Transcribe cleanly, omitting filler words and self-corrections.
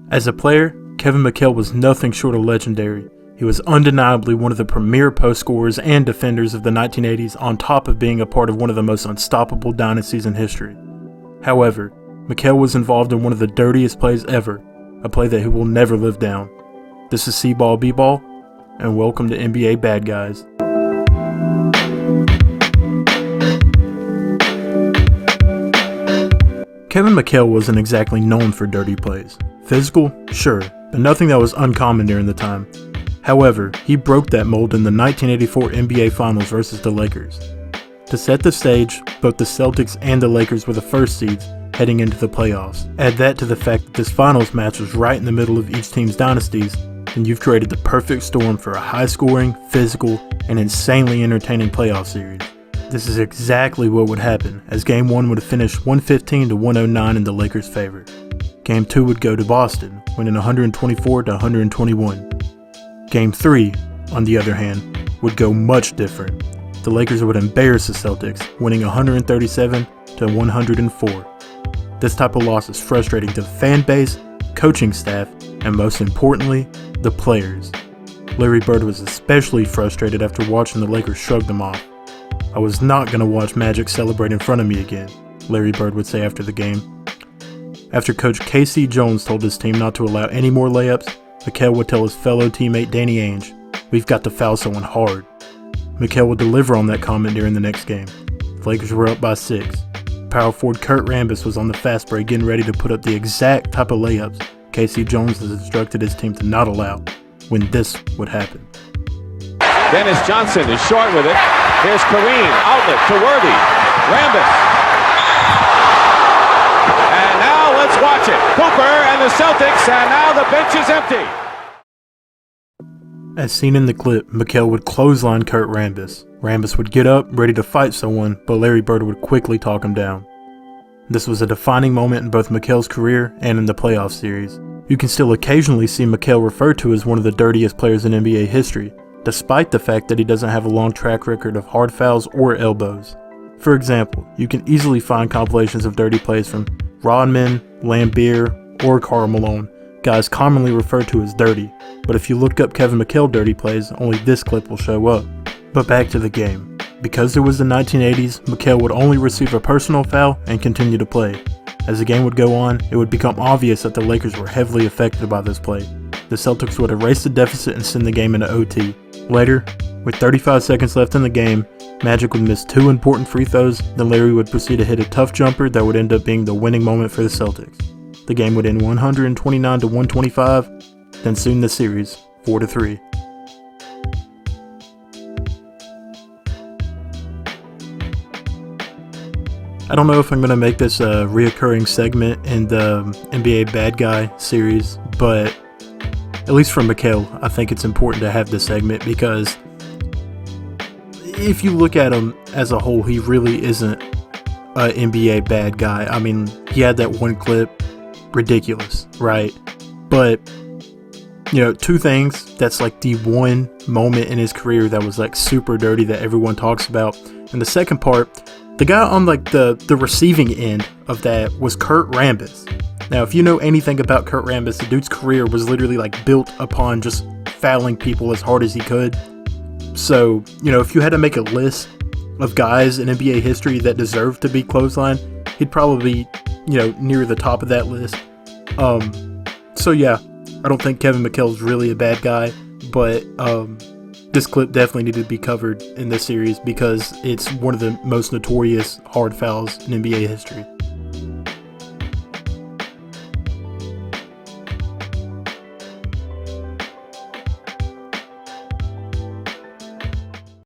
As a player, Kevin McHale was nothing short of legendary. He was undeniably one of the premier post scorers and defenders of the 1980s, on top of being a part of one of the most unstoppable dynasties in history. However, McHale was involved in one of the dirtiest plays ever, a play that he will never live down. This is C-Ball B-Ball, and welcome to NBA Bad Guys. Kevin McHale wasn't exactly known for dirty plays. Physical, sure, but nothing that was uncommon during the time. However, he broke that mold in the 1984 NBA Finals versus the Lakers. To set the stage, both the Celtics and the Lakers were the first seeds heading into the playoffs. Add that to the fact that this finals match was right in the middle of each team's dynasties, and you've created the perfect storm for a high-scoring, physical, and insanely entertaining playoff series. This is exactly what would happen, as Game 1 would have finished 115-109 in the Lakers' favor. Game 2 would go to Boston, winning 124-121. Game 3, on the other hand, would go much different. The Lakers would embarrass the Celtics, winning 137-104. This type of loss is frustrating to the fan base, coaching staff, and most importantly, the players. Larry Bird was especially frustrated after watching the Lakers shrug them off. "I was not going to watch Magic celebrate in front of me again," Larry Bird would say after the game. After coach K.C. Jones told his team not to allow any more layups, McHale would tell his fellow teammate Danny Ainge, "We've got to foul someone hard." McHale would deliver on that comment during the next game. The Lakers were up by 6. Power forward Kurt Rambis was on the fast break getting ready to put up the exact type of layups K.C. Jones has instructed his team to not allow when this would happen. Dennis Johnson is short with it. Here's Kareem, outlet to Worthy. Rambis. And now let's watch it. Cooper and the Celtics, and now the bench is empty. As seen in the clip, McHale would clothesline Kurt Rambis. Rambis would get up, ready to fight someone, but Larry Bird would quickly talk him down. This was a defining moment in both McHale's career and in the playoff series. You can still occasionally see McHale referred to as one of the dirtiest players in NBA history, despite the fact that he doesn't have a long track record of hard fouls or elbows. For example, you can easily find compilations of dirty plays from Rodman, Lambeer, or Karl Malone, guys commonly referred to as dirty, but if you look up Kevin McHale dirty plays, only this clip will show up. But back to the game. Because it was the 1980s, McHale would only receive a personal foul and continue to play. As the game would go on, it would become obvious that the Lakers were heavily affected by this play. The Celtics would erase the deficit and send the game into OT. Later, with 35 seconds left in the game, Magic would miss 2 important free throws, then Larry would proceed to hit a tough jumper that would end up being the winning moment for the Celtics. The game would end 129-125, then soon the series, 4-3. I don't know if I'm going to make this a reoccurring segment in the NBA Bad Guy series, but at least for McHale, I think it's important to have this segment because if you look at him as a whole, he really isn't an NBA bad guy. I mean, he had that one clip, ridiculous, right? But, you know, 2 things, that's like the one moment in his career that was like super dirty that everyone talks about. And the second part, the guy on like the receiving end of that was Kurt Rambis. Now, if you know anything about Kurt Rambis, the dude's career was literally like built upon just fouling people as hard as he could. So, you know, if you had to make a list of guys in NBA history that deserve to be clotheslined, he'd probably be, you know, near the top of that list. So yeah, I don't think Kevin McHale's really a bad guy, but this clip definitely needed to be covered in this series because it's one of the most notorious hard fouls in NBA history.